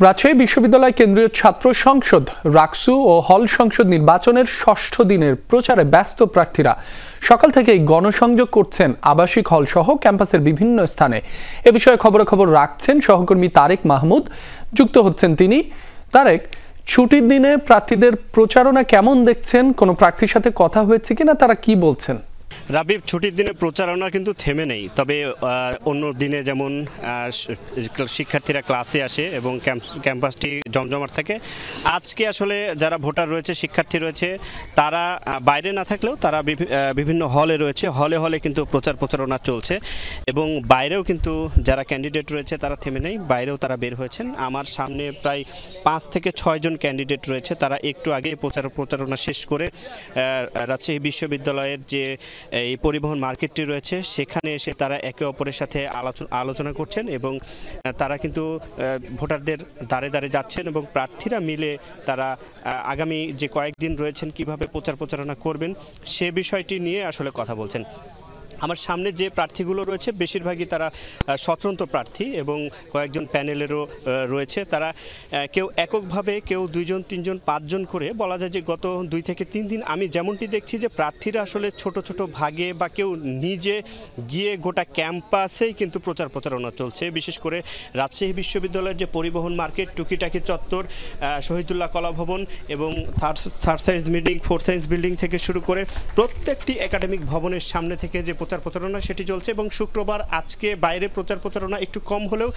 রাজশাহী বিশ্ববিদ্যালয় কেন্দ্রীয় ছাত্র সংসদ রাকসু ও হল সংসদ নির্বাচনের ষষ্ঠ দিনের প্রচারে ব্যস্ত প্রার্থীরা সকাল থেকেই গণসংযোগ করছেন আবাসিক হল সহ ক্যাম্পাসের বিভিন্ন স্থানে। এ বিষয়ে খবরাখবর রাখছেন সহকর্মী তারেক মাহমুদ। যুক্ত হচ্ছেন তিনি। তারেক, ছুটির দিনে প্রার্থীদের প্রচারণা কেমন দেখছেন? কোনো প্রার্থীর সাথে কথা হয়েছে কিনা, তারা কি বলছেন? রাবিব, ছুটির দিনে প্রচারণা কিন্তু থেমে নেই। তবে অন্য দিনে যেমন শিক্ষার্থীরা ক্লাসে আসে এবং ক্যাম্পাসটি জমজমাট থাকে, আজকে আসলে যারা ভোটার রয়েছে, শিক্ষার্থী রয়েছে, তারা বাইরে না থাকলেও তারা বিভিন্ন হলে রয়েছে। হলে হলে কিন্তু প্রচারণা চলছে এবং বাইরেও কিন্তু যারা ক্যান্ডিডেট রয়েছে তারা থেমে নেই, বাইরেও তারা বের হয়েছেন। আমার সামনে প্রায় 5 থেকে 6 জন ক্যান্ডিডেট রয়েছে। তারা একটু আগে প্রচারণা শেষ করে রাজশাহী বিশ্ববিদ্যালয়ের যে এই পরিবহন মার্কেটটি রয়েছে সেখানে এসে তারা একে অপরের সাথে আলোচনা করছেন এবং তারা কিন্তু ভোটারদের দ্বারে দ্বারে যাচ্ছেন এবং প্রার্থীরা মিলে তারা আগামী যে কয়েকদিন রয়েছেন কিভাবে প্রচারণা করবেন সে বিষয়টি নিয়ে আসলে কথা বলছেন। আমার সামনে যে প্রার্থীগুলো রয়েছে বেশিরভাগই তারা স্বতন্ত্র প্রার্থী এবং কয়েকজন প্যানেলেরও রয়েছে। তারা কেউ এককভাবে, কেউ 2 জন 3 জন 5 জন করে, বলা যায় যে গত 2 থেকে 3 দিন আমি যেমনটি দেখছি যে প্রার্থীরা আসলে ছোট ছোট ভাগে বা কেউ নিজে গিয়ে গোটা ক্যাম্পাসেই কিন্তু প্রচারণা চলছে। বিশেষ করে রাজশাহী বিশ্ববিদ্যালয়ের যে পরিবহন মার্কেট, টুকিটাকি চত্বর, শহীদুল্লাহ কলা ভবন এবং third science building, 4th science building থেকে শুরু করে প্রত্যেকটি একাডেমিক ভবনের সামনে থেকে যে প্রচারণা সেটি চলছে। এবং শুক্রবার আজকে বাইরে প্রচারণা একটু কম হলেও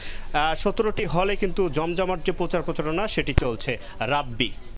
17টি হলে কিন্তু জমজমাট যে প্রচারণা সেটি চলছে। রাব্বি।